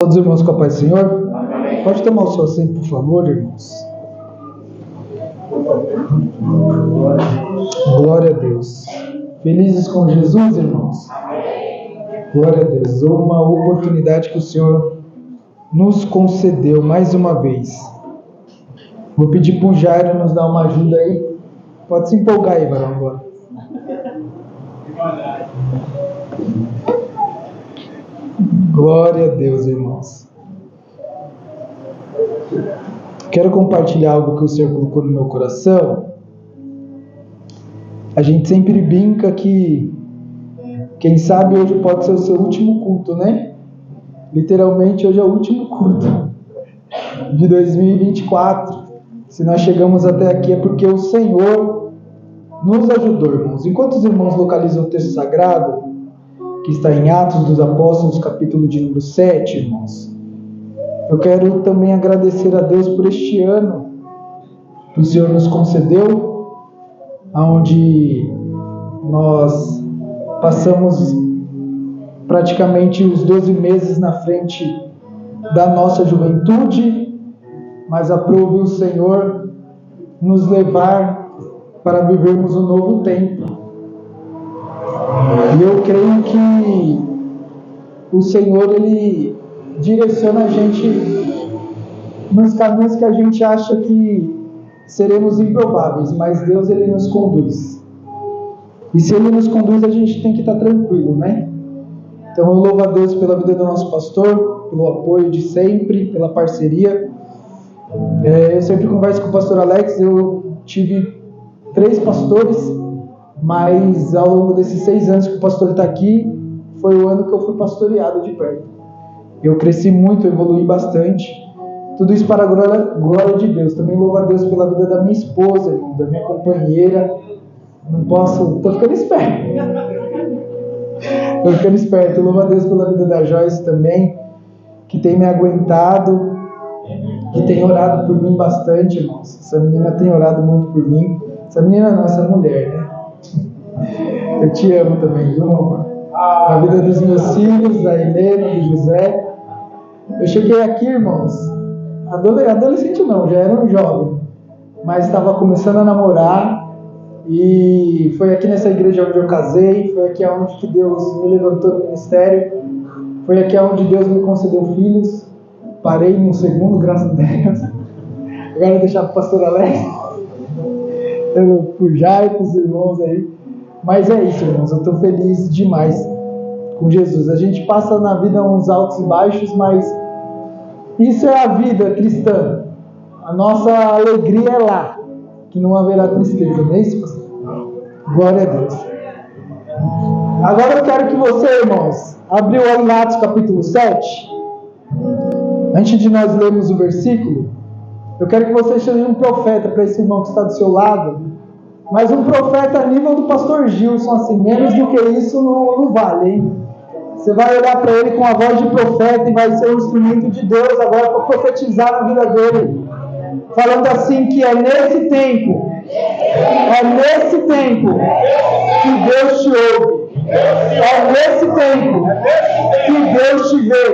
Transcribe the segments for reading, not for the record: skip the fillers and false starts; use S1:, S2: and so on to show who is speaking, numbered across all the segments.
S1: Todos os irmãos com a paz do Senhor?
S2: Amém.
S1: Pode tomar o seu assento, por favor, irmãos. Glória a Deus. Felizes com Jesus, irmãos? Glória a Deus. Uma oportunidade que o Senhor nos concedeu mais uma vez. Vou pedir para o Jairo nos dar uma ajuda aí. Pode se empolgar aí, varão, agora. Glória a Deus, irmãos. Quero compartilhar algo que o Senhor colocou no meu coração. A gente sempre brinca que, quem sabe, hoje pode ser o seu último culto, né? Literalmente, hoje é o último culto de 2024. Se nós chegamos até aqui é porque o Senhor nos ajudou, irmãos. Enquanto os irmãos localizam o texto sagrado, que está em Atos dos Apóstolos, capítulo de número 7, irmãos, eu quero também agradecer a Deus por este ano que o Senhor nos concedeu, onde nós passamos praticamente os 12 meses na frente da nossa juventude, mas aprove o Senhor nos levar para vivermos um novo tempo. E eu creio que o Senhor, Ele direciona a gente nos caminhos que a gente acha que seremos improváveis, mas Deus, Ele nos conduz. E se Ele nos conduz, a gente tem que estar tranquilo, né? Então eu louvo a Deus pela vida do nosso pastor, pelo apoio de sempre, pela parceria. Eu sempre converso com o pastor Alex. Eu tive 3 pastores, mas ao longo desses 6 anos que o pastor está aqui, foi o ano que eu fui pastoreado de perto. Eu cresci muito, evoluí bastante. Tudo isso para a glória de Deus. Também louvo a Deus pela vida da minha esposa, irmão, da minha companheira. Não posso... Estou ficando esperto. Louvo a Deus pela vida da Joyce também, que tem me aguentado, que tem orado por mim bastante, irmãos. Essa menina tem orado muito por mim. Essa menina não, essa mulher, né? Eu te amo também, viu, amor? A vida dos meus filhos, da Helena, do José. Eu cheguei aqui, irmãos, adolescente não, já era um jovem, mas estava começando a namorar. E foi aqui nessa igreja onde eu casei, foi aqui onde que Deus me levantou no ministério, foi aqui onde Deus me concedeu filhos. Parei no segundo, graças a Deus. Agora eu deixar para o pastor Alex, pro Jair, para os irmãos aí. Mas é isso, irmãos, eu estou feliz demais com Jesus. A gente passa na vida uns altos e baixos, mas isso é a vida cristã. A nossa alegria é lá, que não haverá tristeza, não é isso, pastor? Glória a Deus. Agora eu quero que você, irmãos, abriu em Atos capítulo 7. Antes de nós lermos o versículo, eu quero que você seja um profeta para esse irmão que está do seu lado, mas um profeta a nível do pastor Gilson, assim, menos do que isso não vale, hein? Você vai olhar para ele com a voz de profeta e vai ser um instrumento de Deus agora para profetizar na vida dele, falando assim que é nesse tempo que Deus te ouve, é nesse tempo que Deus te vê,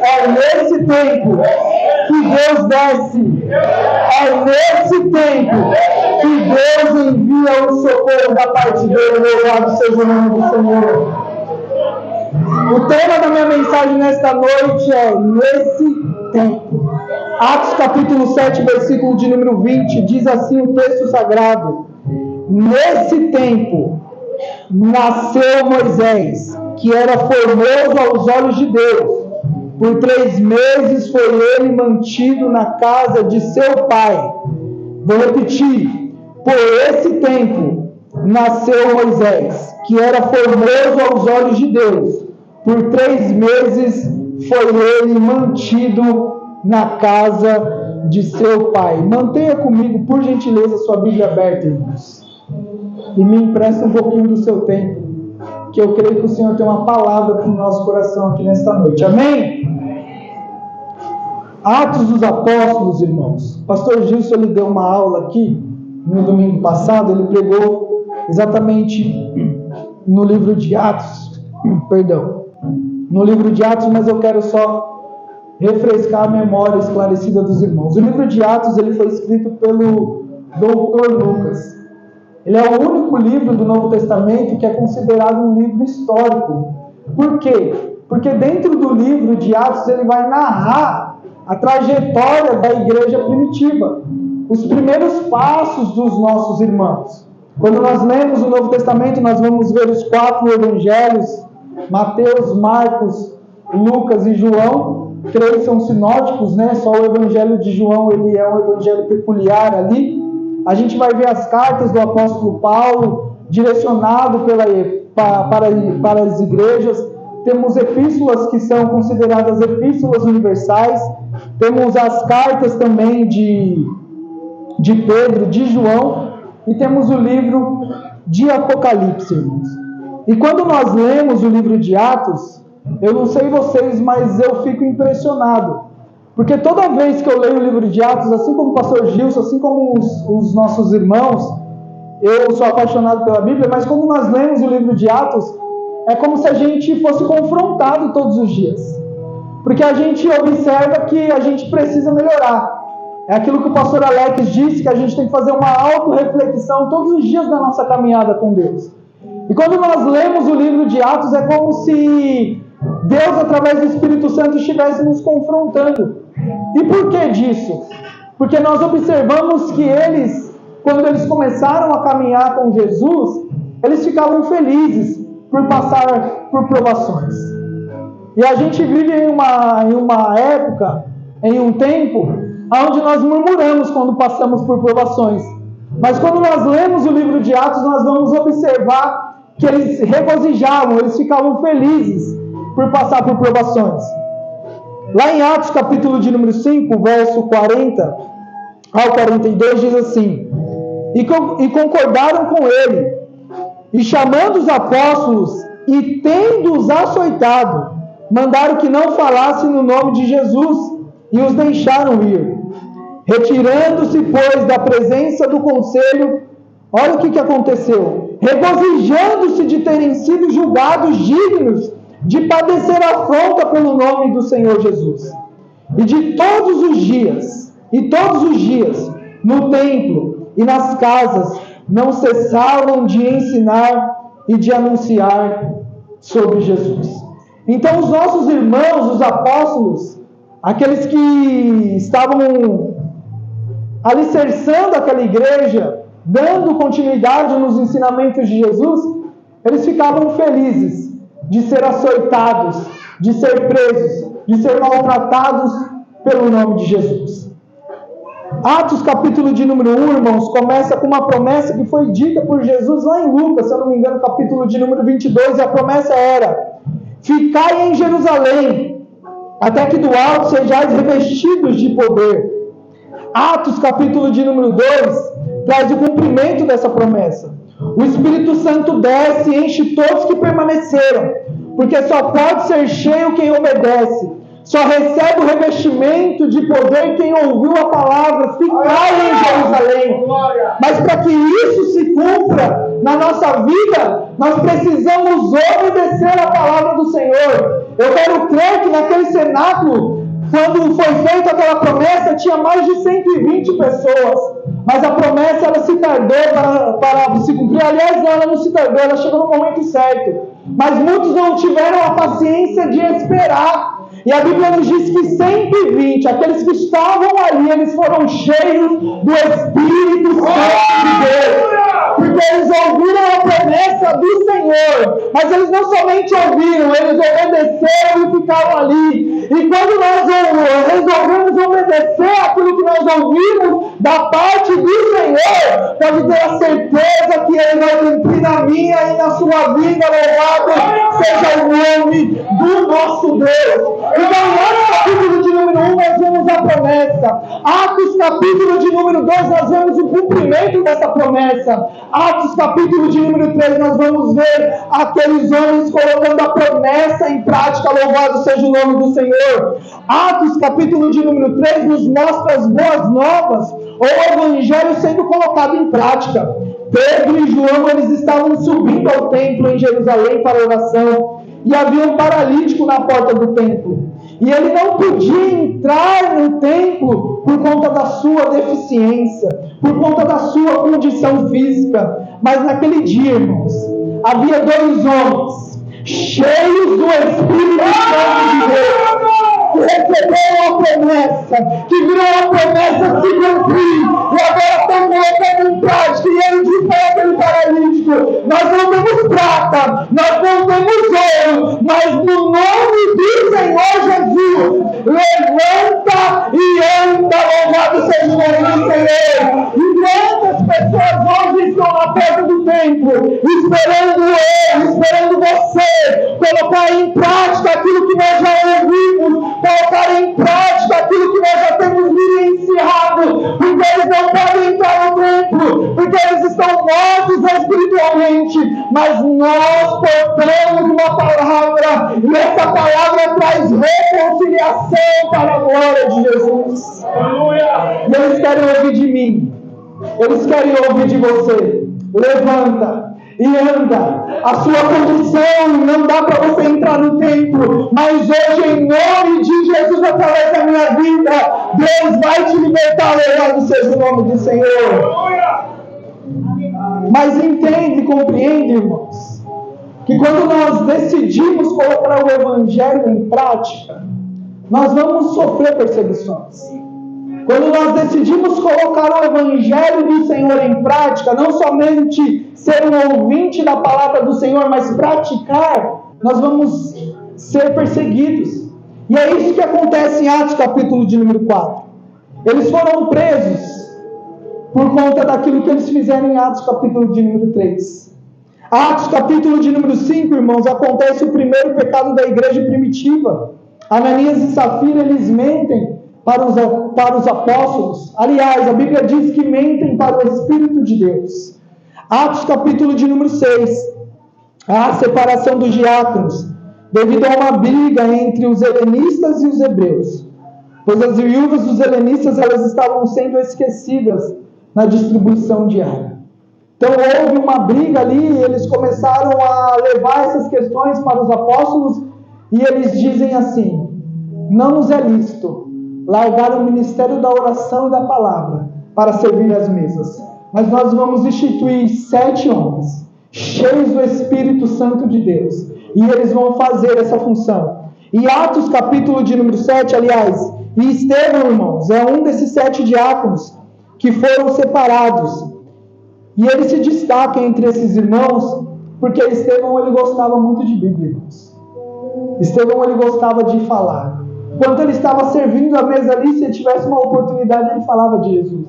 S1: é nesse tempo que Deus desce, é nesse tempo que Deus envia o socorro da parte dele. Louvado seja o nome do Senhor. O tema da minha mensagem nesta noite é nesse tempo. Atos capítulo 7, versículo de número 20, diz assim o texto sagrado: nesse tempo nasceu Moisés, que era formoso aos olhos de Deus. Por 3 meses foi ele mantido na casa de seu pai. Vou repetir: por esse tempo nasceu Moisés, que era formoso aos olhos de Deus. Por 3 meses foi ele mantido na casa de seu pai. Mantenha comigo, por gentileza, sua Bíblia aberta, irmãos, e me empresta um pouquinho do seu tempo, que eu creio que o Senhor tem uma palavra para o nosso coração aqui nesta noite. Amém? Atos dos Apóstolos, irmãos. O pastor Gilson, ele deu uma aula aqui no domingo passado. Ele pregou exatamente no livro de Atos, no livro de Atos, mas eu quero só refrescar a memória esclarecida dos irmãos. O livro de Atos ele foi escrito pelo Dr. Lucas. Ele é o único livro do Novo Testamento que é considerado um livro histórico. Por quê? Porque dentro do livro de Atos ele vai narrar a trajetória da igreja primitiva, os primeiros passos dos nossos irmãos. Quando nós lemos o Novo Testamento, nós vamos ver os 4 evangelhos, Mateus, Marcos, Lucas e João. 3 são sinóticos, né? Só o evangelho de João ele é um evangelho peculiar ali. A gente vai ver as cartas do apóstolo Paulo, direcionado para as igrejas. Temos epístolas que são consideradas epístolas universais. Temos as cartas também de Pedro, de João. E temos o livro de Apocalipse, irmãos. E quando nós lemos o livro de Atos, eu não sei vocês, mas eu fico impressionado. Porque toda vez que eu leio o livro de Atos, assim como o pastor Gilson, assim como os nossos irmãos, eu sou apaixonado pela Bíblia, mas quando nós lemos o livro de Atos, é como se a gente fosse confrontado todos os dias. Porque a gente observa que a gente precisa melhorar. É aquilo que o pastor Alex disse, que a gente tem que fazer uma autorreflexão todos os dias da nossa caminhada com Deus. E quando nós lemos o livro de Atos, é como se Deus, através do Espírito Santo, estivesse nos confrontando. E por que disso? Porque nós observamos que eles, quando eles começaram a caminhar com Jesus, eles ficavam felizes por passar por provações. E a gente vive em uma época, em um tempo, onde nós murmuramos quando passamos por provações. Mas quando nós lemos o livro de Atos, nós vamos observar que eles regozijavam, eles ficavam felizes por passar por provações. Lá em Atos, capítulo de número 5, verso 40 ao 42, diz assim: E concordaram com ele, e chamando os apóstolos, e tendo-os açoitado, mandaram que não falassem no nome de Jesus, e os deixaram ir. Retirando-se, pois, da presença do conselho, olha o que aconteceu. Regozijando-se de terem sido julgados dignos de padecer afronta pelo nome do Senhor Jesus. E todos os dias, no templo e nas casas, não cessavam de ensinar e de anunciar sobre Jesus. Então, os nossos irmãos, os apóstolos, aqueles que estavam alicerçando aquela igreja, dando continuidade nos ensinamentos de Jesus, eles ficavam felizes de ser açoitados, de ser presos, de ser maltratados pelo nome de Jesus. Atos capítulo de número 1, irmãos, começa com uma promessa que foi dita por Jesus lá em Lucas, se eu não me engano, capítulo de número 22, e a promessa era: ficai em Jerusalém, até que do alto sejais revestidos de poder. Atos capítulo de número 2 traz o cumprimento dessa promessa. O Espírito Santo desce e enche todos que permaneceram, porque só pode ser cheio quem obedece. Só recebe o revestimento de poder quem ouviu a palavra: ficai em Jerusalém. Mas para que isso se cumpra na nossa vida, nós precisamos obedecer a palavra do Senhor. Eu quero crer que naquele cenáculo, quando foi feita aquela promessa, tinha mais de 120 pessoas. Mas a promessa ela se tardou para se cumprir. Aliás, ela não se tardou, ela chegou no momento certo. Mas muitos não tiveram a paciência de esperar. E a Bíblia nos diz que 120, aqueles que estavam ali, eles foram cheios do Espírito Santo de Deus. Porque eles ouviram a promessa do Senhor. Mas eles não somente ouviram, eles obedeceram e ficaram ali. E quando nós resolvemos obedecer aquilo que nós ouvimos da parte do Senhor, pode ter a certeza que Ele vai cumprir na minha e na sua vida. Louvado seja o nome do nosso Deus. Então, em Atos capítulo de número 1, nós vemos a promessa. Atos capítulo de número 2, nós vemos o cumprimento dessa promessa. Atos capítulo de número 3, nós vamos ver aqueles homens colocando a promessa em prática. Louvado seja o nome do Senhor. Atos capítulo de número 3 nos mostra as boas novas, ou o evangelho sendo colocado em prática. Pedro e João, eles estavam subindo ao templo em Jerusalém para oração. E havia um paralítico na porta do templo. E ele não podia entrar no templo por conta da sua deficiência, por conta da sua condição física. Mas naquele dia, irmãos, havia 2 homens cheios do Espírito Santo de Deus, que receberam a promessa, que viram a promessa se cumprir, e agora estão colocando em prática. E ele disse para aquele paralítico: nós não temos prata, nós não temos ouro, mas no nome do Senhor Jesus, levanta e anda, louvado seja o nome do Senhor. E quantas pessoas hoje estão na porta do templo, esperando eu, esperando você colocar em prática aquilo que nós já ouvimos, colocar em prática aquilo que nós já temos vivenciado, porque eles não podem entrar no templo, porque eles estão mortos espiritualmente, mas nós portamos uma palavra, e essa palavra traz reconciliação para a glória de Jesus. E eles querem ouvir de mim, eles querem ouvir de você. Levanta e anda. A sua condição não dá para você entrar no templo, mas hoje, em nome de Jesus, através da minha vida, Deus vai te libertar. Louvado seja o nome do Senhor. Mas entende e compreende, irmãos, que quando nós decidimos colocar o Evangelho em prática, nós vamos sofrer perseguições. Quando nós decidimos colocar o Evangelho do Senhor em prática, não somente ser um ouvinte da palavra do Senhor, mas praticar, nós vamos ser perseguidos. E é isso que acontece em Atos capítulo de número 4. Eles foram presos por conta daquilo que eles fizeram em Atos capítulo de número 3. Atos capítulo de número 5, irmãos, acontece o primeiro pecado da igreja primitiva. Ananias e Safira, eles mentem para os apóstolos. Aliás, a Bíblia diz que mentem para o Espírito de Deus. Atos capítulo de número 6. A separação dos diáconos, devido a uma briga entre os helenistas e os hebreus. Pois as viúvas dos helenistas, elas estavam sendo esquecidas na distribuição diária. Então houve uma briga ali, e eles começaram a levar essas questões para os apóstolos, e eles dizem assim: não nos é lícito largar o ministério da oração e da palavra para servir as mesas, mas nós vamos instituir 7 homens cheios do Espírito Santo de Deus, e eles vão fazer essa função. E Atos capítulo de número 7, aliás, e Estevão, irmãos, é um desses 7 diáconos que foram separados, e ele se destaca entre esses irmãos porque Estevão, ele gostava muito de Bíblia, irmãos. Estevão, ele gostava de falar. Quando ele estava servindo a mesa ali, se ele tivesse uma oportunidade, ele falava de Jesus.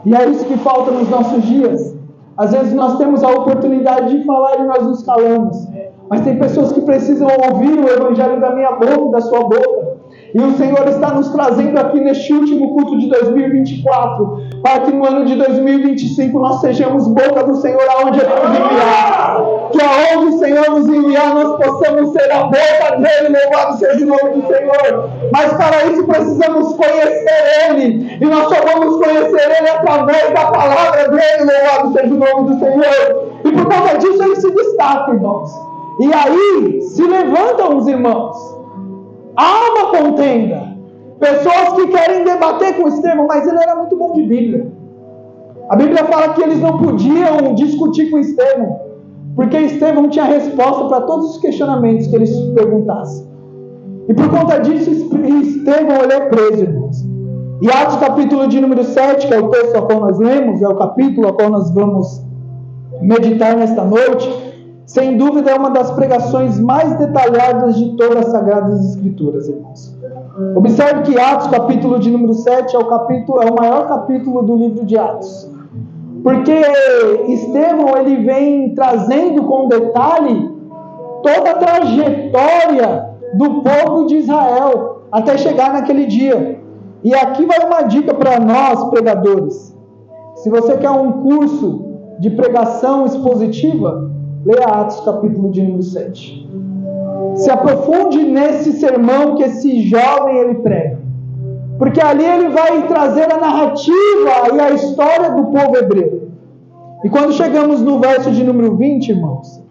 S1: E é isso que falta nos nossos dias. Às vezes nós temos a oportunidade de falar e nós nos calamos. Mas tem pessoas que precisam ouvir o Evangelho da minha boca, da sua boca. E o Senhor está nos trazendo aqui neste último culto de 2024, para que no ano de 2025 nós sejamos boca do Senhor aonde Ele nos enviar. Que aonde o Senhor nos enviar, nós possamos ser a boca dEle, louvado seja o nome do Senhor. Mas para isso precisamos conhecer Ele, e nós só vamos conhecer Ele através da palavra dEle, louvado seja o nome do Senhor. E por causa disso Ele se destaca, irmãos. E aí se levantam os irmãos. Há uma contenda. Pessoas que querem debater com Estevão, mas ele era muito bom de Bíblia. A Bíblia fala que eles não podiam discutir com Estevão, porque Estevão tinha resposta para todos os questionamentos que eles perguntassem. E por conta disso, Estevão, ele é preso, irmãos. E Atos capítulo de número 7, que é o texto ao qual nós lemos, é o capítulo ao qual nós vamos meditar nesta noite, sem dúvida é uma das pregações mais detalhadas de todas as Sagradas Escrituras, irmãos. Observe que Atos, capítulo de número 7, é o maior capítulo do livro de Atos. Porque Estevão, ele vem trazendo com detalhe toda a trajetória do povo de Israel, até chegar naquele dia. E aqui vai uma dica para nós, pregadores. Se você quer um curso de pregação expositiva, leia Atos capítulo de número 7. Se aprofunde nesse sermão que esse jovem ele prega. Porque ali ele vai trazer a narrativa e a história do povo hebreu. E quando chegamos no verso de número 20, irmãos,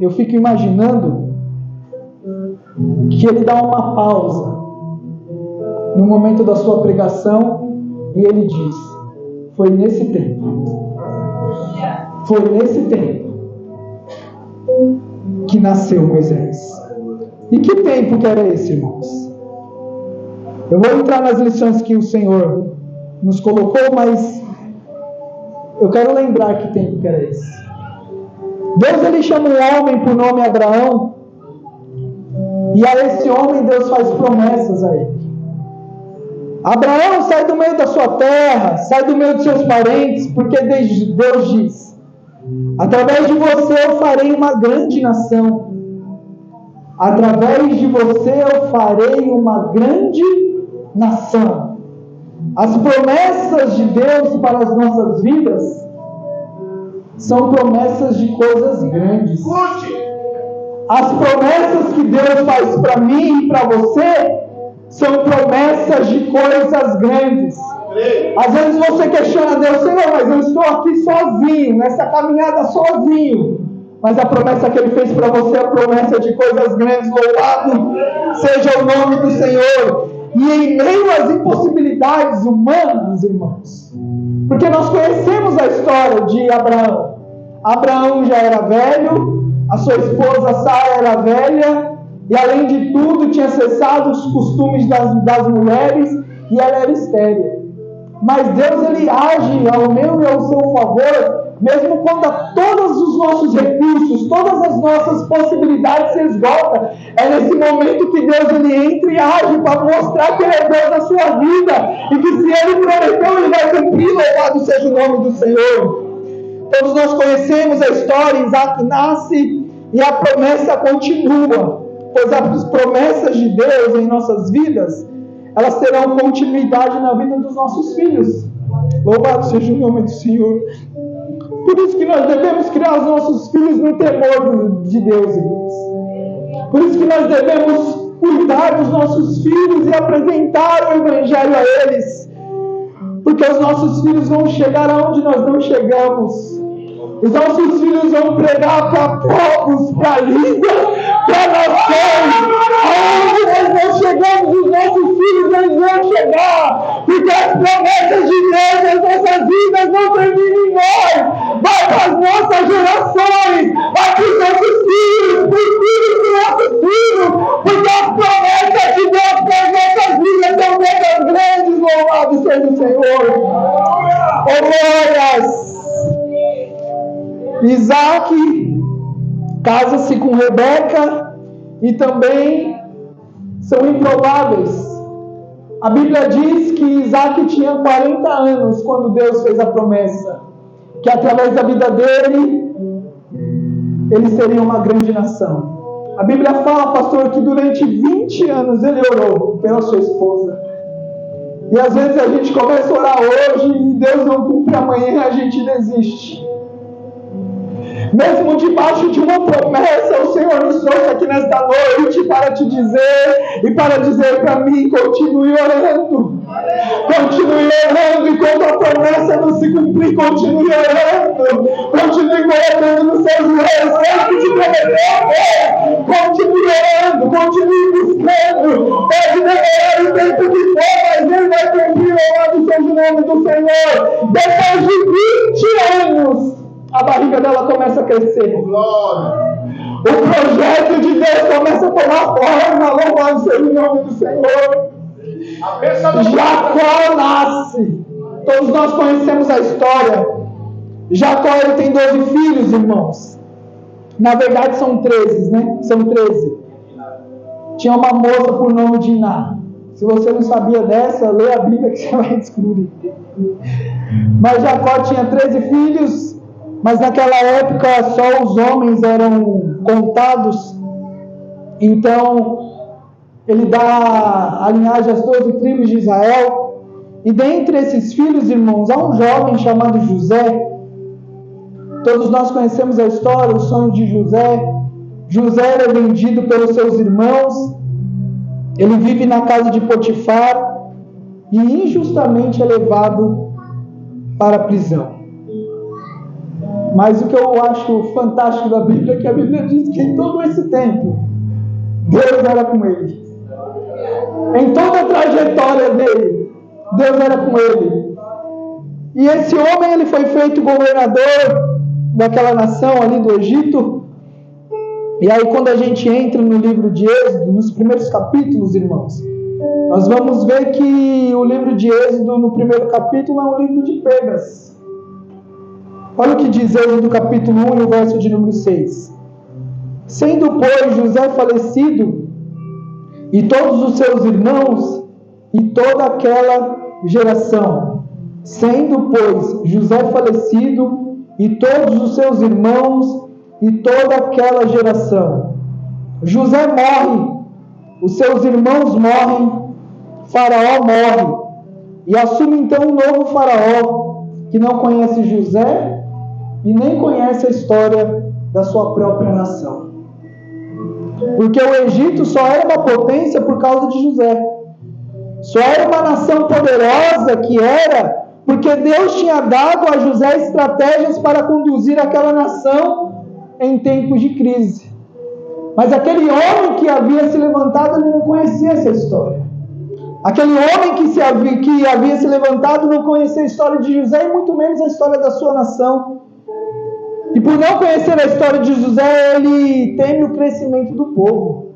S1: eu fico imaginando que ele dá uma pausa no momento da sua pregação e ele diz: foi nesse tempo que nasceu Moisés. E que tempo que era esse, irmãos? Eu vou entrar nas lições que o Senhor nos colocou, mas eu quero lembrar que tempo que era esse. Deus, ele chama um homem por nome Abraão, e a esse homem Deus faz promessas a ele. Abraão, sai do meio da sua terra, sai do meio dos seus parentes, porque Deus diz: através de você eu farei uma grande nação. Através de você eu farei uma grande nação. As promessas de Deus para as nossas vidas são promessas de coisas grandes. As promessas que Deus faz para mim e para você são promessas de coisas grandes. Às vezes você questiona Deus: Senhor, mas eu estou aqui sozinho, nessa caminhada sozinho. Mas a promessa que Ele fez para você é a promessa de coisas grandes. Louvado seja o nome do Senhor. E em meio às impossibilidades humanas, irmãos, porque nós conhecemos a história de Abraão. Abraão já era velho, a sua esposa Sara era velha, e além de tudo tinha cessado os costumes das mulheres, e ela era estéril. Mas Deus, ele age ao meu e ao seu favor, mesmo quando todos os nossos recursos, todas as nossas possibilidades se esgotam. É nesse momento que Deus, ele entra e age para mostrar que Ele é Deus na sua vida, e que se Ele prometeu, Ele vai cumprir. Louvado seja o nome do Senhor. Todos nós conhecemos a história. Isaac nasce e a promessa continua, pois as promessas de Deus em nossas vidas, elas terão continuidade na vida dos nossos filhos. Louvado seja o nome do Senhor. Por isso que nós devemos criar os nossos filhos no temor de Deus, irmãos. Por isso que nós devemos cuidar dos nossos filhos e apresentar o Evangelho a eles. Porque os nossos filhos vão chegar aonde nós não chegamos. Os nossos filhos vão pregar para povos, para línguas, para nações. Aonde nós não chegamos, os nossos filhos não vão chegar. Porque as promessas de Deus nas nossas vidas não terminam em nós. Vai para as nossas gerações. Vai para os nossos filhos, para os filhos dos nossos filhos. Porque as promessas de Deus para as nossas vidas são coisas grandes. Louvado seja o Senhor. Glórias. Isaac casa-se com Rebeca e também são improváveis. A Bíblia diz que Isaac tinha 40 anos quando Deus fez a promessa, que através da vida dele, ele seria uma grande nação. A Bíblia fala, pastor, que durante 20 anos ele orou pela sua esposa. E às vezes a gente começa a orar hoje e Deus não cumpre amanhã, a gente desiste. Mesmo debaixo de uma promessa, o Senhor nos trouxe aqui nesta noite para te dizer e para dizer para mim: continue orando. Continue orando, e quando a promessa não se cumprir, continue orando. Continue colocando nos seus joelhos que te prometeu. Continue orando, continue buscando. Pode demorar o tempo que for, mas Ele vai cumprir. Louvado seja o nome do Senhor. Depois de 20 anos, a barriga dela começa a crescer. Glória. O projeto de Deus começa a tomar forma. Louvado seja o nome do Senhor. Jacó nasce. Todos nós conhecemos a história. Jacó, ele tem 12 filhos, irmãos. Na verdade são 13, né? São 13. Tinha uma moça por nome de Iná. Se você não sabia dessa, lê a Bíblia que você vai descobrir. Mas Jacó tinha 13 filhos. Mas naquela época só os homens eram contados. Então ele dá a linhagem às 12 tribos de Israel. E dentre esses filhos, irmãos, há um jovem chamado José. Todos nós conhecemos a história, o sonho de José. José era vendido pelos seus irmãos. Ele vive na casa de Potifar e injustamente é levado para a prisão. Mas o que eu acho fantástico da Bíblia é que a Bíblia diz que em todo esse tempo, Deus era com ele. Em toda a trajetória dele, Deus era com ele. E esse homem, ele foi feito governador daquela nação ali do Egito. E aí quando a gente entra no livro de Êxodo, nos primeiros capítulos, irmãos, nós vamos ver que o livro de Êxodo, no primeiro capítulo, é um livro de perdas. Olha o que diz Êxodo capítulo 1 e o verso de número 6. Sendo, pois, José falecido, e todos os seus irmãos, e toda aquela geração. Sendo, pois, José falecido, e todos os seus irmãos, e toda aquela geração. José morre, os seus irmãos morrem, Faraó morre, e assume então um novo Faraó, que não conhece José, e nem conhece a história da sua própria nação. Porque o Egito só era uma potência por causa de José. Só era uma nação poderosa que era porque Deus tinha dado a José estratégias para conduzir aquela nação em tempos de crise. Mas aquele homem que havia se levantado, ele não conhecia essa história. Aquele homem que havia se levantado não conhecia a história de José e muito menos a história da sua nação. E por não conhecer a história de José, ele teme o crescimento do povo.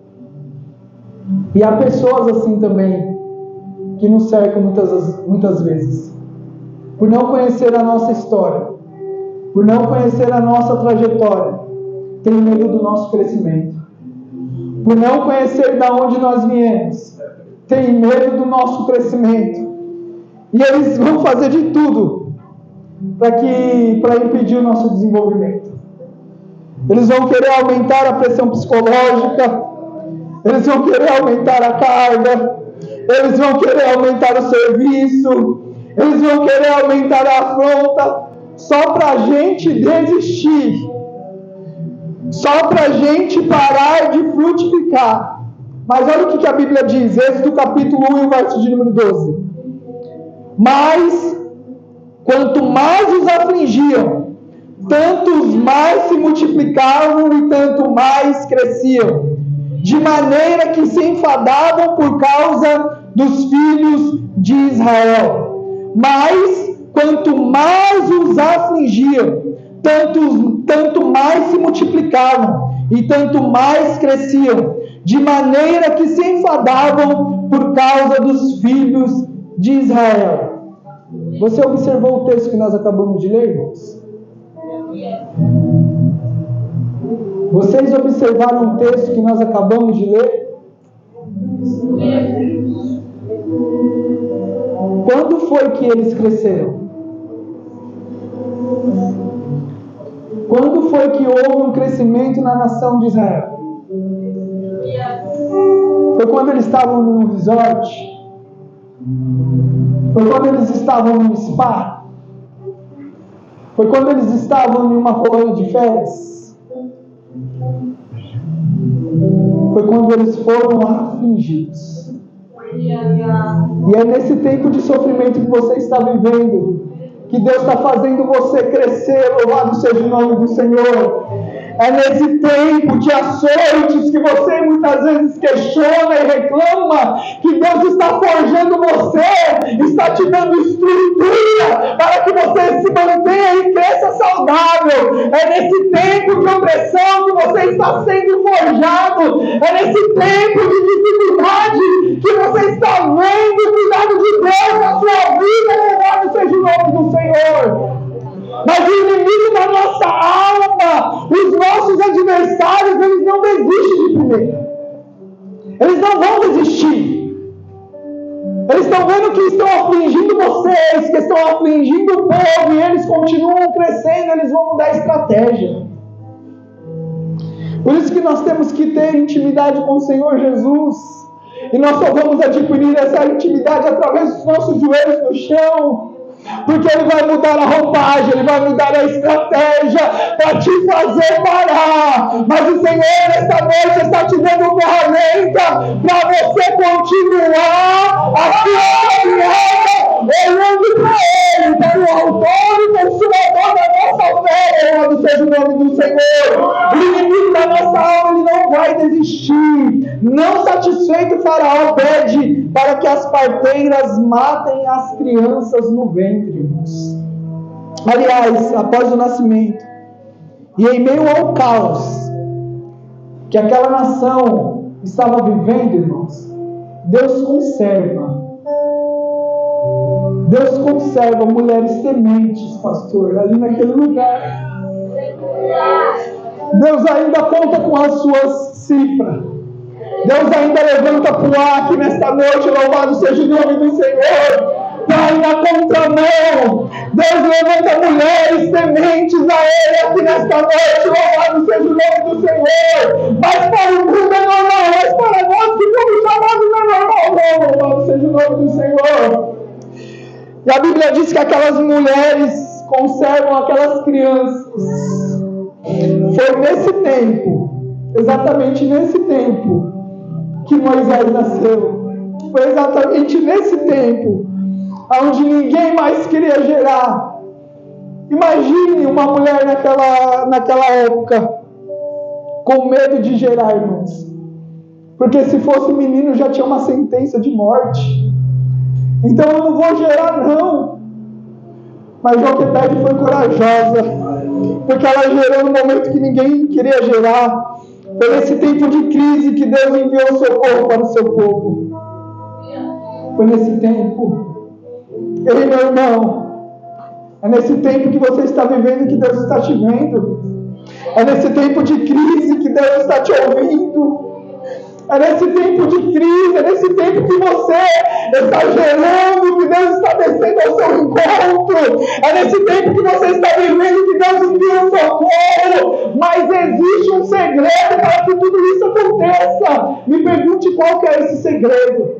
S1: E há pessoas assim também, que nos cercam muitas vezes. Por não conhecer a nossa história, por não conhecer a nossa trajetória, tem medo do nosso crescimento. Por não conhecer de onde nós viemos, tem medo do nosso crescimento. E eles vão fazer de tudo para impedir o nosso desenvolvimento. Eles vão querer aumentar a pressão psicológica, eles vão querer aumentar a carga, eles vão querer aumentar o serviço, eles vão querer aumentar a afronta, só para a gente desistir, só para a gente parar de frutificar. Mas olha o que a Bíblia diz, Êxodo capítulo 1 e o verso de número 12. Mas, quanto mais os afligiam, tantos mais se multiplicavam e tanto mais cresciam, de maneira que se enfadavam por causa dos filhos de Israel. Mas, quanto mais os afligiam, tanto mais se multiplicavam e tanto mais cresciam, de maneira que se enfadavam por causa dos filhos de Israel. Você observou o texto que nós acabamos de ler, irmãos? Vocês observaram o texto que nós acabamos de ler? Quando foi que eles cresceram? Quando foi que houve um crescimento na nação de Israel? Foi quando eles estavam num resort? Foi quando eles estavam num spa? Foi quando eles estavam em uma colônia de férias? Foi quando eles foram afligidos. E é nesse tempo de sofrimento que você está vivendo que Deus está fazendo você crescer. Louvado seja o nome do Senhor. É nesse tempo de açoites que você muitas vezes questiona e reclama que Deus está forjando você, está te dando estrutura para que você se mantenha e cresça saudável. É nesse tempo de opressão que você está sendo forjado. É nesse tempo de dificuldade que você está vendo o cuidado de Deus na sua vida. Louvado seja o nome do Senhor. Mas o inimigo da nossa alma, os nossos adversários, eles não desistem de primeira. Eles não vão desistir. Eles estão vendo que estão afligindo vocês, que estão afligindo o povo, e eles continuam crescendo, eles vão mudar a estratégia. Por isso que nós temos que ter intimidade com o Senhor Jesus. E nós só vamos adquirir essa intimidade através dos nossos joelhos no chão. Porque Ele vai mudar a roupagem, Ele vai mudar a estratégia para te fazer parar. Mas o Senhor, nesta noite, está te dando ferramenta para você continuar a sua caminhada, olhando para Ele, para o autor e consumador da nossa fé. Louvado seja o nome do Senhor. O inimigo da nossa alma, ele não vai desistir. Não satisfeito, Faraó pede para que as parteiras matem as crianças no ventre, irmãos. Aliás, após o nascimento, e em meio ao caos que aquela nação estava vivendo, irmãos, Deus conserva mulheres tementes, pastor, ali naquele lugar. Deus ainda conta com as suas cifras. Deus ainda levanta pro ar aqui nesta noite, louvado seja o nome do Senhor. Pai, na contramão, Deus levanta mulheres tementes a Ele aqui nesta noite, louvado seja o nome do Senhor. Mas para o mundo é normal, mas para nós que fomos chamados não é normal, não, louvado seja o nome do Senhor. E a Bíblia diz que aquelas mulheres conservam aquelas crianças. Foi nesse tempo, exatamente nesse tempo, que Moisés nasceu. Foi exatamente nesse tempo onde ninguém mais queria gerar. Imagine uma mulher naquela época com medo de gerar, irmãos. Porque se fosse menino já tinha uma sentença de morte. Então eu não vou gerar, não. Mas Joquebede foi corajosa, porque ela gerou no momento que ninguém queria gerar. Foi nesse tempo de crise que Deus enviou socorro para o seu povo. Foi nesse tempo. Ei, meu irmão, é nesse tempo que você está vivendo que Deus está te vendo. É nesse tempo de crise que Deus está te ouvindo. É nesse tempo de crise, é nesse tempo que você está gerando, que Deus está descendo ao seu encontro. É nesse tempo que você está vivendo, que Deus envia o socorro. Mas existe um segredo para que tudo isso aconteça. Me pergunte qual que é esse segredo.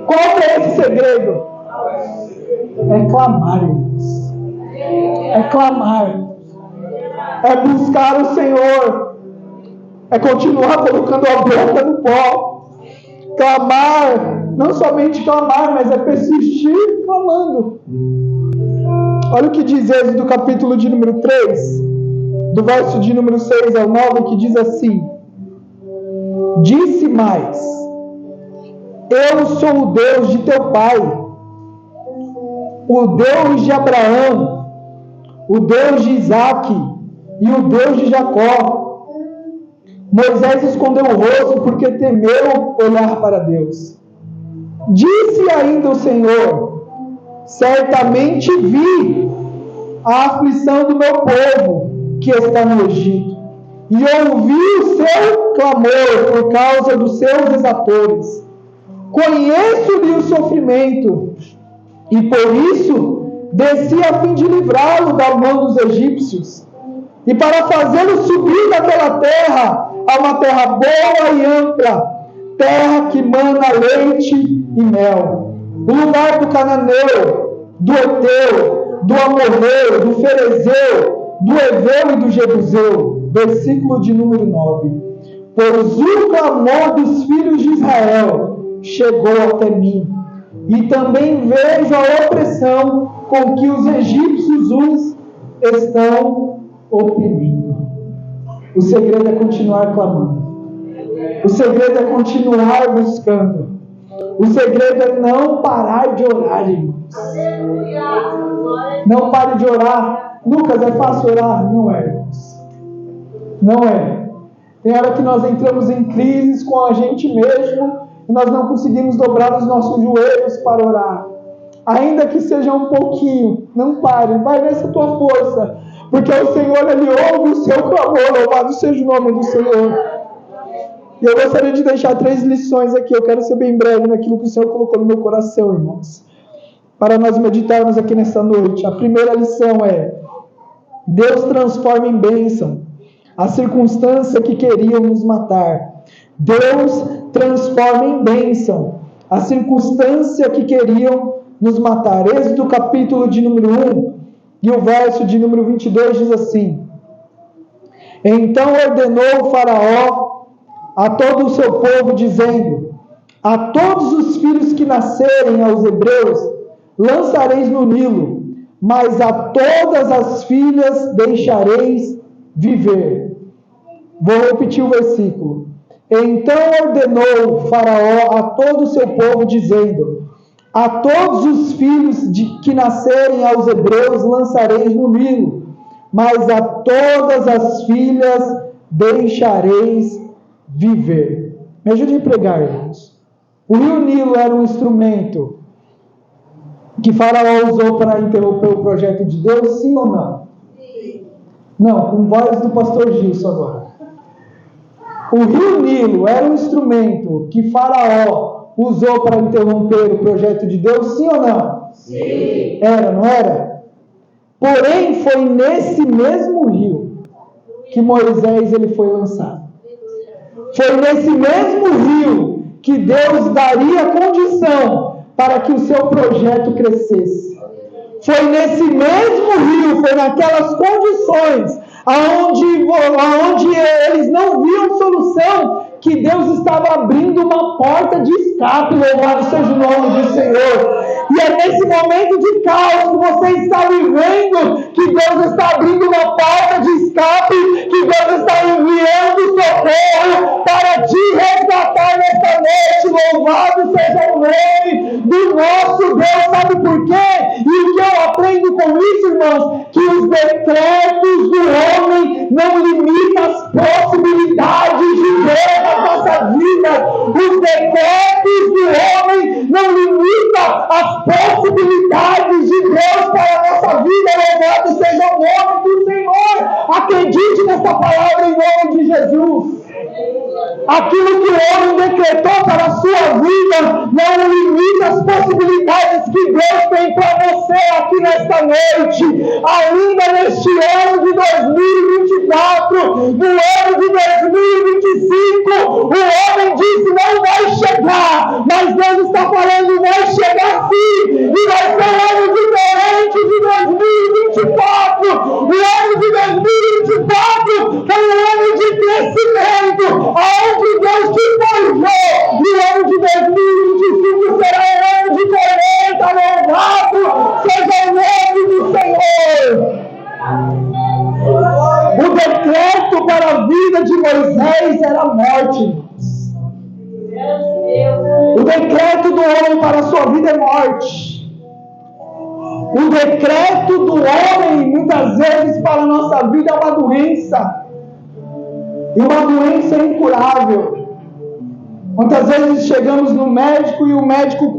S1: Qual que é esse segredo? É clamar, irmãos. É clamar. É buscar o Senhor. É continuar colocando a boca no pó. Clamar, não somente clamar, mas é persistir clamando. Olha o que diz Êxodo capítulo de número 3, do verso de número 6 ao 9, que diz assim: disse mais: eu sou o Deus de teu pai, o Deus de Abraão, o Deus de Isaque e o Deus de Jacó. Moisés escondeu o rosto porque temeu olhar para Deus. Disse ainda o Senhor: certamente vi a aflição do meu povo que está no Egito, e ouvi o seu clamor por causa dos seus exatores. Conheço-lhe o sofrimento, e por isso desci a fim de livrá-lo da mão dos egípcios, e para fazê-lo subir daquela terra a uma terra boa e ampla, terra que mana leite e mel, o lugar do cananeu, do Eteu, do Amorreu, do Ferezeu, do Eveu e do Jebuseu. Versículo de número 9. Pois o clamor dos filhos de Israel chegou até mim, e também vejo a opressão com que os egípcios os estão oprimindo. O segredo é continuar clamando. O segredo é continuar buscando. O segredo é não parar de orar, irmãos. Não pare de orar. Lucas, é fácil orar? Não é, irmãos. Não é. Tem hora que nós entramos em crises com a gente mesmo e nós não conseguimos dobrar os nossos joelhos para orar. Ainda que seja um pouquinho, não pare, vai nessa tua força, porque o Senhor, Ele ouve o seu clamor, louvado seja o nome do Senhor. E eu gostaria de deixar 3 lições aqui, eu quero ser bem breve naquilo que o Senhor colocou no meu coração, irmãos, para nós meditarmos aqui nessa noite. A primeira lição é: Deus transforma em bênção a circunstância que queriam nos matar. Deus transforma em bênção a circunstância que queriam nos matar. Êxodo capítulo de número 1 e o verso de número 22 diz assim: então ordenou o Faraó a todo o seu povo, dizendo: a todos os filhos que nascerem aos hebreus lançareis no Nilo, mas a todas as filhas deixareis viver. Vou repetir o versículo. Então ordenou Faraó a todo o seu povo, dizendo: a todos os filhos que nascerem aos hebreus lançareis no Nilo, mas a todas as filhas deixareis viver. Me ajude a pregar, irmãos. O rio Nilo era um instrumento que Faraó usou para interromper o projeto de Deus, sim ou não? Sim. Não, com voz do pastor Gilson agora. O rio Nilo era um instrumento que Faraó usou para interromper o projeto de Deus, sim ou não? Sim. Era, não era? Porém, foi nesse mesmo rio que Moisés ele foi lançado. Foi nesse mesmo rio que Deus daria condição para que o seu projeto crescesse. Foi nesse mesmo rio, foi naquelas condições aonde eles não viam solução, que Deus estava abrindo uma porta de escape. Louvado seja o nome do Senhor. E é nesse momento de caos que você está vivendo que Deus está abrindo uma porta de escape, que Deus está enviando socorro para te resgatar nesta noite. Louvado seja o nome do nosso Deus. Sabe por quê? E o que eu aprendo com isso, irmãos? Que os decretos do homem não limitam as possibilidades de Deus na nossa vida. Os decretos do homem não limitam as possibilidades de Deus para a nossa vida. Louvado seja o nome do Senhor. Acredite nessa palavra em nome de Jesus. Aquilo que o homem decretou para a sua vida não limita as possibilidades que Deus tem para você aqui nesta noite. Ainda neste ano de 2024, no ano de 2025, o homem disse: não vai chegar, mas Deus está falando: vai chegar sim, e vai ser um ano diferente de 2024. O ano de 2024 foi um ano de crescimento, aonde Deus te forjou, e o ano de 2025 será um ano de colheita. Louvado seja o nome do Senhor. O decreto para a vida de Moisés era a morte. O decreto do homem para a sua vida é morte. O decreto do homem, muitas vezes, para a nossa vida é uma doença. E uma doença incurável. Muitas vezes chegamos no médico e o médico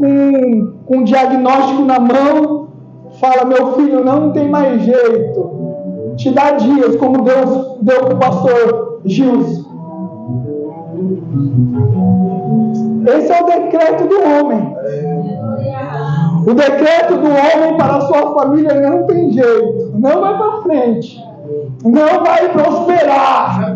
S1: com um diagnóstico na mão fala: meu filho, não tem mais jeito. Te dá dias, como Deus deu para o pastor Gilson. Esse é o decreto do homem. O decreto do homem para a sua família não tem jeito. Não vai para frente. Não vai prosperar.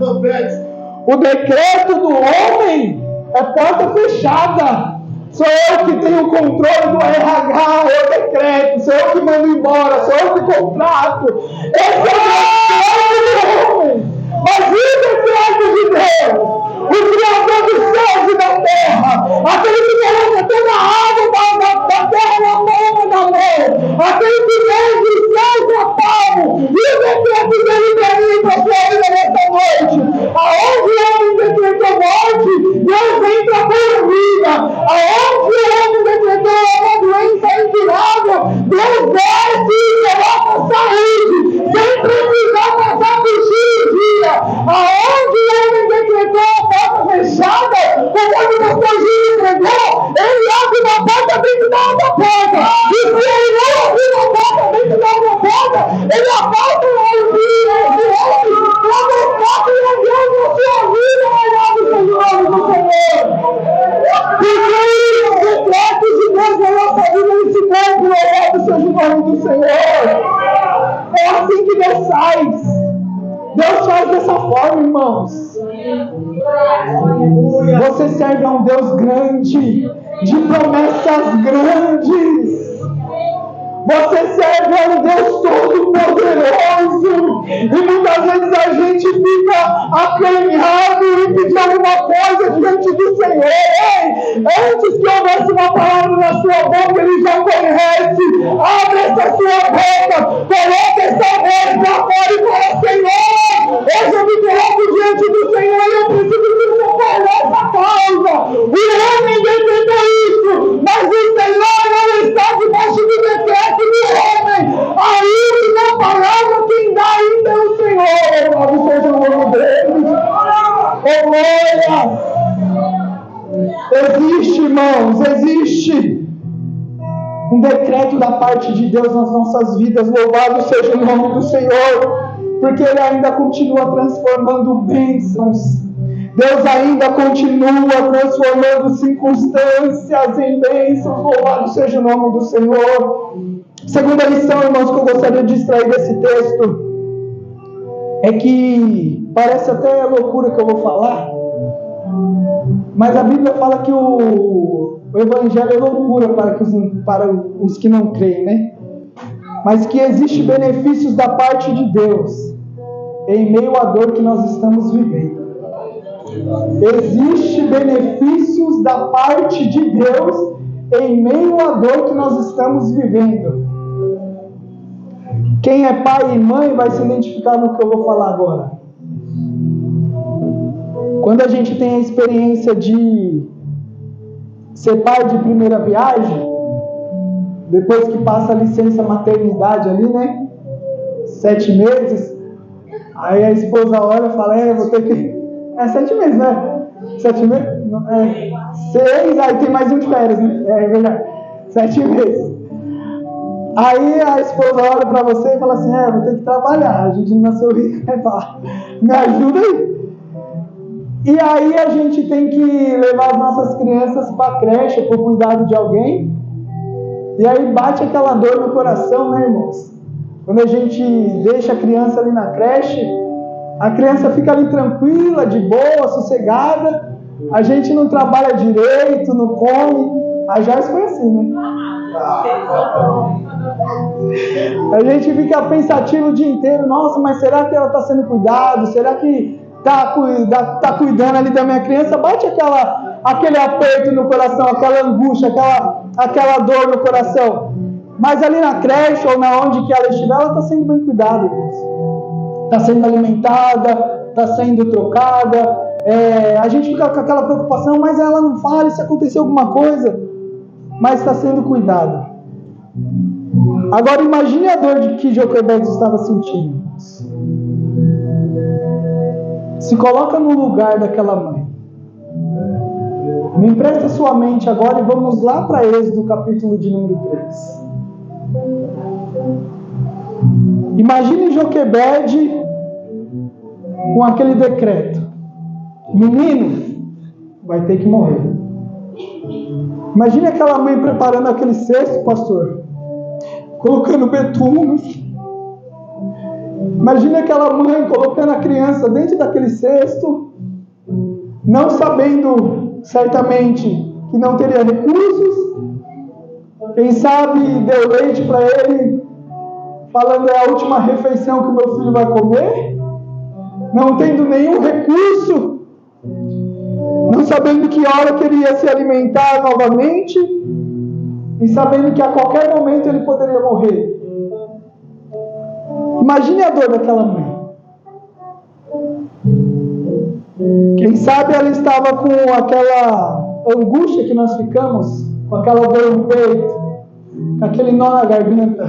S1: O decreto do homem é porta fechada. Sou eu que tenho o controle do RH, eu decreto. Sou eu que mando embora, sou eu que contrato. Esse é o decreto do homem. Mas e o decreto de Deus? O Criador dos céus e da terra, aquele que coloca toda a água da terra na palma da mão, aquele que fez os céus a palmo, e o decreto dele para mim, para a sua vida nesta noite. Aonde o homem decretou morte, Deus vem para pôr vida. Aonde o homem decretou uma doença incurável, Deus desce e coloca saúde, sem precisar passar por cirurgia. Aonde o homem decretou a porta fechada, conforme o pastor Gil entregou, ele abre uma porta dentro da outra porta. E se ele não abrir uma porta dentro da outra porta, ele afasta o envio de homem para mostrar que ele Deus na sua vida, louvado seja o nome do Senhor. Porque os decretos de Deus na nossa vida não se cumprem, louvado seja o nome do Senhor. É assim que Deus faz. Deus faz dessa forma, irmãos. Você serve a um Deus grande, de promessas grandes. Você serve a um Deus Todo-Poderoso. E muitas vezes a gente fica acanhado e pedir alguma coisa diante do Senhor. Ei, antes que houvesse uma palavra na sua boca, Ele já conhece. Abre essa sua boca, coloca essa voz para fora e fala: Senhor, hoje eu me coloco diante do Senhor e eu preciso que o Senhor essa causa. O homem decretou isso, mas o Senhor não está debaixo do decreto do homem. A última palavra quem dá ainda é o Senhor. Louvado seja o nome dele. Oh, glória! Existe, irmãos, existe um decreto da parte de Deus nas nossas vidas. Louvado seja o nome do Senhor, porque Ele ainda continua transformando bênçãos. Deus ainda continua transformando circunstâncias em bênçãos. Louvado seja o nome do Senhor. Segunda lição, irmãos, que eu gostaria de extrair desse texto é que parece até loucura que eu vou falar, mas a Bíblia fala que o Evangelho é loucura para os que não creem, né? Mas que existe benefícios da parte de Deus em meio à dor que nós estamos vivendo. Existe benefícios da parte de Deus em meio à dor que nós estamos vivendo. Quem é pai e mãe vai se identificar no que eu vou falar agora. Quando a gente tem a experiência de ser pai de primeira viagem, depois que passa a licença maternidade ali, né? 7 meses, aí a esposa olha e fala: vou ter que... 7 meses, né? 7 meses? 6, aí tem mais um de férias, né? É verdade. 7 meses. Aí a esposa olha pra você e fala assim: vou ter que trabalhar, a gente não nasceu rico. Aí fala: me ajuda aí. E aí a gente tem que levar as nossas crianças pra creche, por cuidado de alguém. E aí bate aquela dor no coração, né, irmãos? Quando a gente deixa a criança ali na creche, a criança fica ali tranquila, de boa, sossegada. A gente não trabalha direito, não come. A Joyce foi assim, né? A gente fica pensativo o dia inteiro: nossa, mas será que ela está sendo cuidada? Será que está cuidando ali da minha criança? Bate aquele aperto no coração, aquela angústia, aquela dor no coração. Mas ali na creche ou na onde que ela estiver, ela está sendo bem cuidada, irmãos. Está sendo alimentada, está sendo trocada. A gente fica com aquela preocupação: mas ela não fala se aconteceu alguma coisa. Mas está sendo cuidada. Agora imagine a dor de que Joquebede estava sentindo. Se coloca no lugar daquela mãe. Me empresta sua mente agora e vamos lá para Êxodo, capítulo de número 3. Imagine Joquebede com aquele decreto: menino, vai ter que morrer. Imagine aquela mãe preparando aquele cesto, pastor, colocando betume. Imagine aquela mãe colocando a criança dentro daquele cesto, não sabendo certamente que não teria recursos. Quem sabe deu leite para ele, falando: é a última refeição que o meu filho vai comer. Não tendo nenhum recurso, não sabendo que hora que ele ia se alimentar novamente, e sabendo que a qualquer momento ele poderia morrer. Imagine a dor daquela mãe. Quem sabe ela estava com aquela angústia que nós ficamos, com aquela dor no peito, com aquele nó na garganta,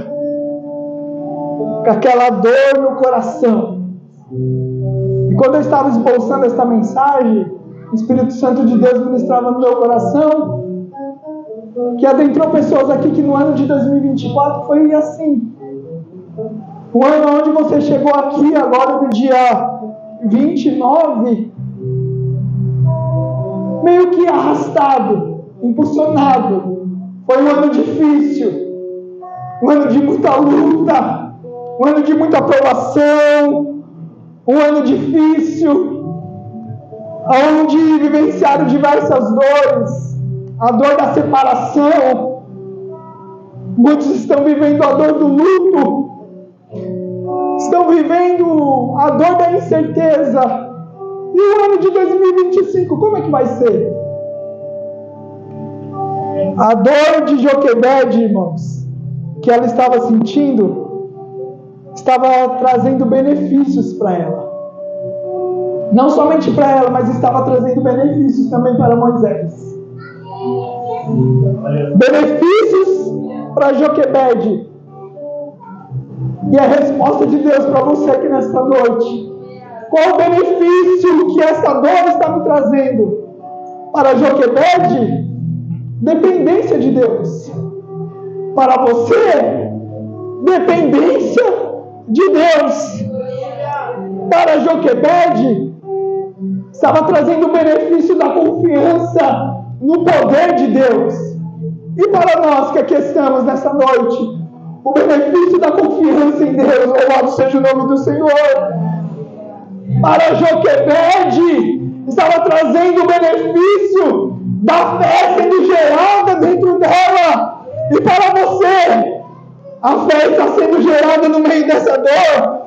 S1: com aquela dor no coração. E quando eu estava esboçando esta mensagem, o Espírito Santo de Deus ministrava no meu coração que adentrou pessoas aqui que no ano de 2024 foi assim. O ano onde você chegou aqui agora no dia 29, meio que arrastado, impulsionado. Foi um ano difícil, um ano de muita luta, um ano de muita provação, um ano difícil, onde vivenciaram diversas dores, a dor da separação, Muitos estão vivendo a dor do luto, estão vivendo a dor da incerteza. E o ano de 2025, como é que vai ser? A dor de Joquebede, irmãos, que ela estava sentindo, estava trazendo benefícios para ela. Não somente para ela, mas estava trazendo benefícios também para Moisés. Benefícios para Joquebede. E a resposta de Deus para você aqui nesta noite: qual o benefício que essa dor está me trazendo? Para Joquebede, dependência de Deus. Para você, dependência de Deus. Para Joquebede, estava trazendo o benefício da confiança no poder de Deus. E para nós que aqui estamos nessa noite, o benefício da confiança em Deus. Louvado seja o nome do Senhor. Para Joquebede, estava trazendo o benefício da fé sendo gerada dentro dela. E para você, a fé está sendo gerada no meio dessa dor.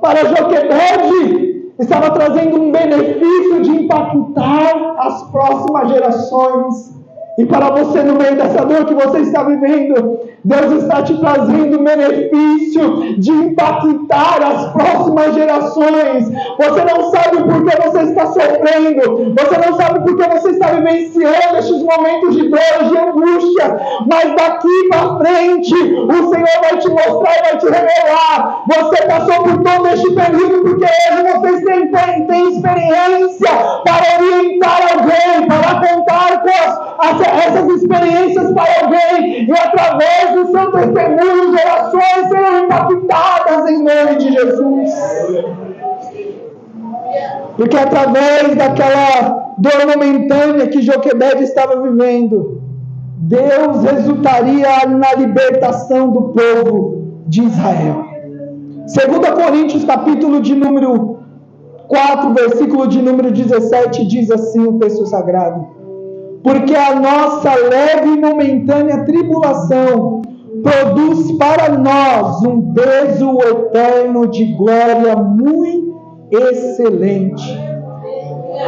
S1: Para Joquebede, estava trazendo um benefício de impactar as próximas gerações. E para você, no meio dessa dor que você está vivendo, Deus está te trazendo o benefício de impactar as próximas gerações. Você não sabe por que você está sofrendo, você não sabe por que você está vivenciando estes momentos de dor, de angústia, mas daqui para frente, o Senhor vai te mostrar e vai te revelar. Você passou por todo este período porque hoje vocês têm experiência para orientar alguém, para contar com essas experiências para alguém, e através do seu testemunho, gerações serão impactadas em nome de Jesus. Porque através daquela dor momentânea que Joquebede estava vivendo, Deus resultaria na libertação do povo de Israel. 2 Coríntios, capítulo de número 4, versículo de número 17, diz assim o texto sagrado: porque a nossa leve e momentânea tribulação produz para nós um peso eterno de glória muito excelente.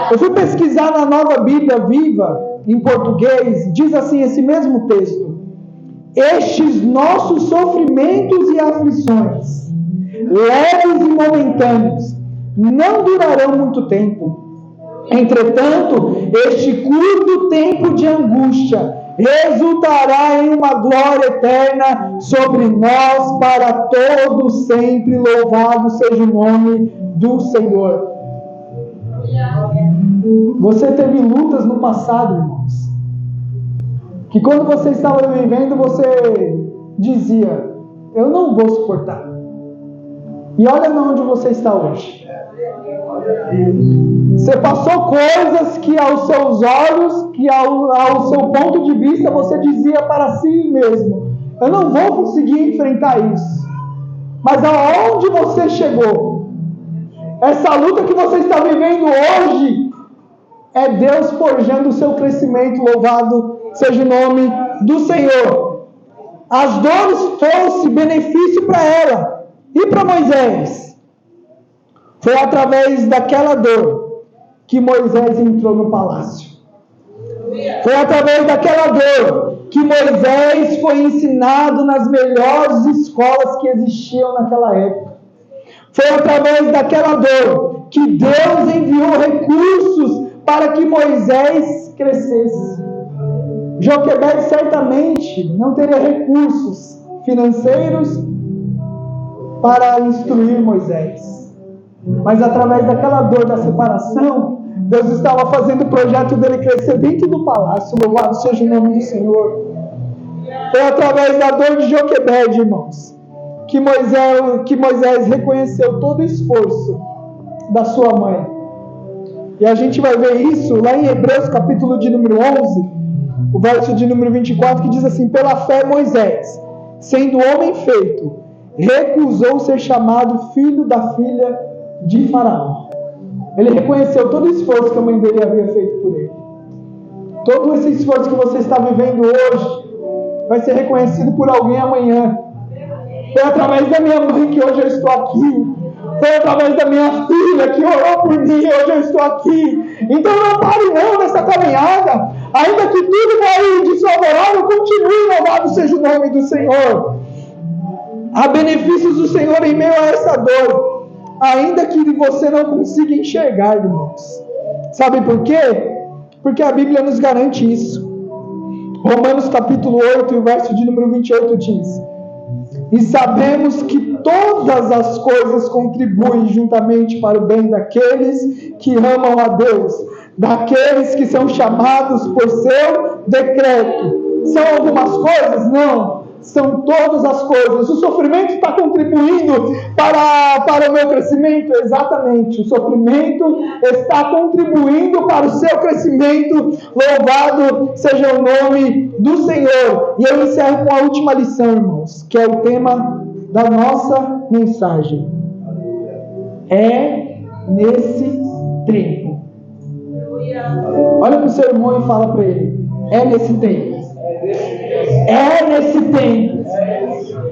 S1: Eu fui pesquisar na Nova Bíblia Viva, em português, diz assim esse mesmo texto: estes nossos sofrimentos e aflições, leves e momentâneos, não durarão muito tempo. Entretanto, este curto tempo de angústia resultará em uma glória eterna sobre nós para todo sempre. Louvado seja o nome do Senhor. Você teve lutas no passado, irmãos, que quando você estava vivendo, você dizia: eu não vou suportar. E olha onde você está hoje. Você passou coisas que aos seus olhos, que ao seu ponto de vista, você dizia para si mesmo: eu não vou conseguir enfrentar isso. Mas aonde você chegou? Essa luta que você está vivendo hoje é Deus forjando o seu crescimento. Louvado seja o nome do Senhor. As dores trouxe benefício para ela e para Moisés. Foi através daquela dor que Moisés entrou no palácio. Foi através daquela dor que Moisés foi ensinado nas melhores escolas que existiam naquela época. Foi através daquela dor que Deus enviou recursos para que Moisés crescesse. Joquebede certamente não teria recursos financeiros para instruir Moisés. Mas através daquela dor da separação, Deus estava fazendo o projeto dele crescer dentro do palácio. Louvado seja o nome do Senhor. Foi através da dor de Joquebede, irmãos, que Moisés reconheceu todo o esforço da sua mãe. E a gente vai ver isso lá em Hebreus, capítulo de número 11, o verso de número 24, que diz assim: pela fé Moisés, sendo homem feito, recusou ser chamado filho da filha de Faraó. Ele reconheceu todo o esforço que a mãe dele havia feito por ele. Todo esse esforço que você está vivendo hoje vai ser reconhecido por alguém amanhã. Foi através da minha mãe que hoje eu estou aqui. Foi através da minha filha que orou por mim e hoje eu estou aqui. Então não pare não nessa caminhada. Ainda que tudo vai desfavorável, continue, louvado seja o nome do Senhor. Há benefícios do Senhor em meio a essa dor, ainda que você não consiga enxergar, irmãos. Sabe por quê? Porque a Bíblia nos garante isso. Romanos capítulo 8, verso de número 28 diz: e sabemos que todas as coisas contribuem juntamente para o bem daqueles que amam a Deus, daqueles que são chamados por seu decreto. São algumas coisas? Não. São todas as coisas. O sofrimento está contribuindo para o meu crescimento? Exatamente. O sofrimento está contribuindo para o seu crescimento. Louvado seja o nome do Senhor. E eu encerro com a última lição, irmãos, que é o tema da nossa mensagem. É nesse tempo. Olha para o seu irmão e fala para ele: é nesse tempo. É nesse tempo.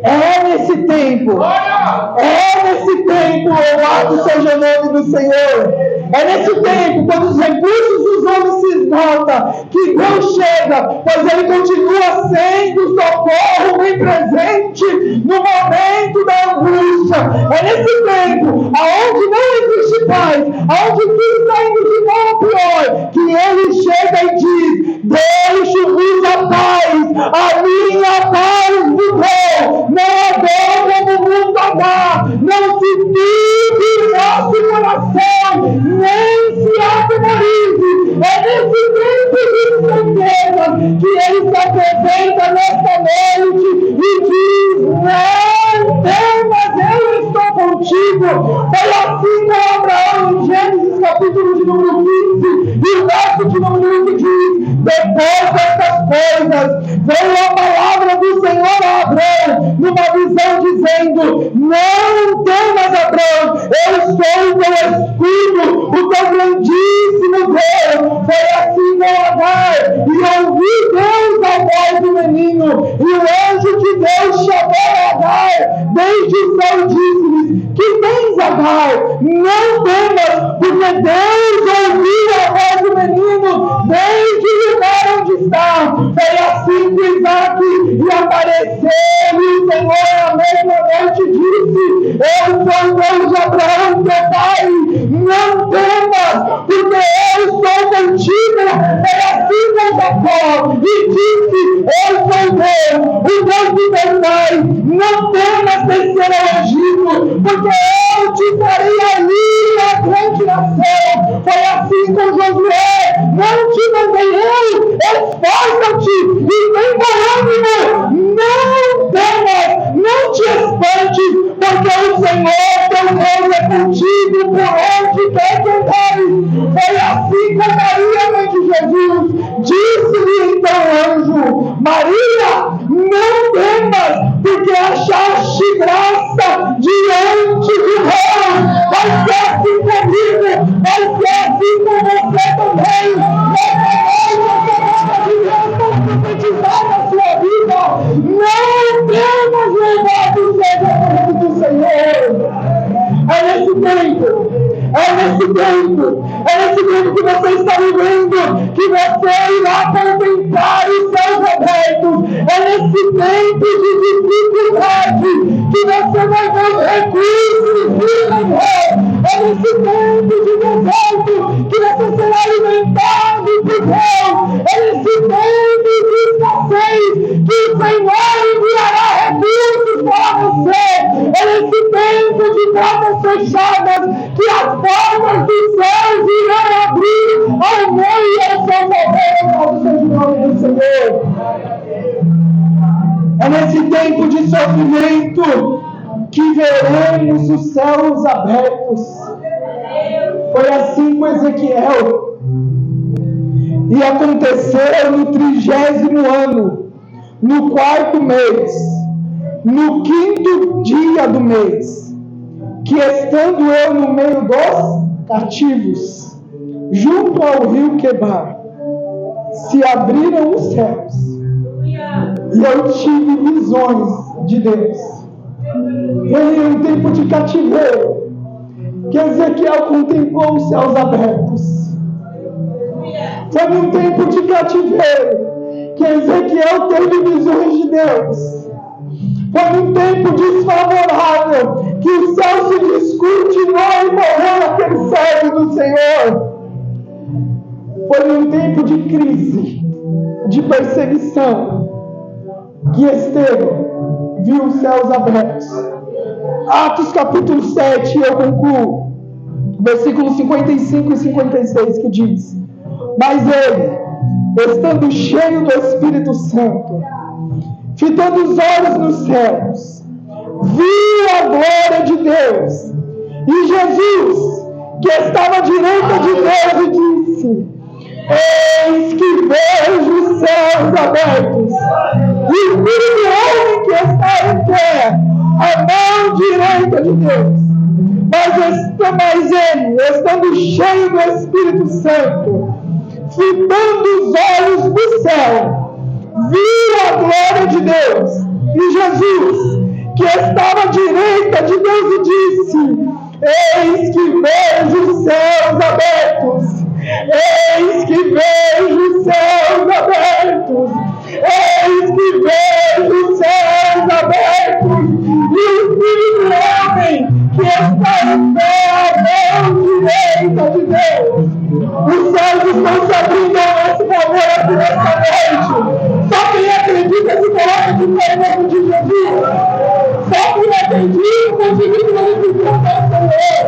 S1: É nesse tempo. É nesse tempo. Louvado seja o nome do Senhor. É nesse tempo, quando os recursos dos homens se esgotam, que Deus chega, pois Ele continua sendo socorro bem presente no momento da angústia. É nesse tempo, aonde não existe paz, aonde tudo está indo de mal a pior, que Ele chega e diz: deixo-vos a paz, a minha paz vos dou. Não dou como o mundo dá, não se fique o nosso coração, nem se atemorize. É nesse tempo de certeza que Ele se apresenta nesta noite e diz: não temas, eu estou contigo. Foi assim com Abraão em Gênesis capítulo de número 15 e o verso de número 1 diz: depois dessas coisas veio a palavra do Senhor a Abraão numa visão dizendo: não temas, Abraão, eu sou o teu escudo, o teu grandíssimo Deus. Foi assim com Agar, e ouvi Deus a voz do menino, e o anjo de Deus chamou Agar desde o céu, disse-lhes: que tens, Agar? Não temas, porque Deus ouviu a voz do menino desde o lugar onde está. Foi assim com Isaac, e apareceu-lhe o Senhor à meia-noite e disse: eu sou o Deus de Abraão, teu pai. Não temas, porque eu estou contigo. Foi assim com Jacó, e disse: eu sou Deus, o Deus de teu pai. Não temas descer ao Egito, porque eu te farei ali a grande nação. Foi assim com Josué: não te mandei eu, esforça-te e tem bom ânimo. Não temas, não te espantes, porque o Senhor teu Deus é contigo por onde quer que andares. Foi assim com Maria, mãe de Jesus. Disse-lhe então o anjo: Maria, não temas, porque achaste graça diante de Deus. Vai ser assim comigo, vai ser assim com você também. Profetizar na sua vida. Não temas, louvado seja o nome do Senhor. É nesse tempo, é nesse tempo que você está vivendo, que você irá contemplar os céus abertos. É nesse tempo de dificuldade que você vai ver os recursos virem. É nesse tempo de deserto que você será alimentado por Deus. É nesse tempo de escassez que o Senhor enviará recursos para você. É nesse tempo de portas fechadas que as portas dos céus irão abrir ao meio e ao seu poder. Seja o nome do Senhor. É nesse tempo de sofrimento que veremos os céus abertos. Foi assim com Ezequiel. E aconteceu no 30º ano, no 4º mês, no 5º dia do mês, que estando eu no meio dos cativos, junto ao rio Quebar, se abriram os céus, E eu tive visões de Deus. Foi em um tempo de cativeiro que Ezequiel contemplou os céus abertos. Foi num tempo de cativeiro que Ezequiel teve visões de Deus. Foi num tempo desfavorável que o céu se descortinou e morreu aquele servo do Senhor. Foi num tempo de crise, de perseguição, que Estevão viu os céus abertos. Atos capítulo 7, eu concluo, versículos 55 e 56, que diz: mas ele, estando cheio do Espírito Santo, fitando os olhos nos céus, viu a glória de Deus e Jesus, que estava à direita de Deus, e disse: eis que vejo os céus abertos e o Filho do Homem que está em pé à mão direita de Deus. Mas ele, estando cheio do Espírito Santo, fitando os olhos do céu, viu a glória de Deus e Jesus, que estava à direita de Deus, e disse: eis que vejo os céus abertos, eis que vejo os céus abertos, eis que vejo os céus abertos, e o Filho do Homem que está em pé à mão direita de Deus. Os céus estão se abrindo a esse favor aqui nesta noite. Só quem acredita se coloca de pé em nome de Jesus. Só quem acredita se glorifica o Senhor.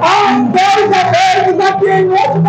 S1: Há céus abertos aqui em nosso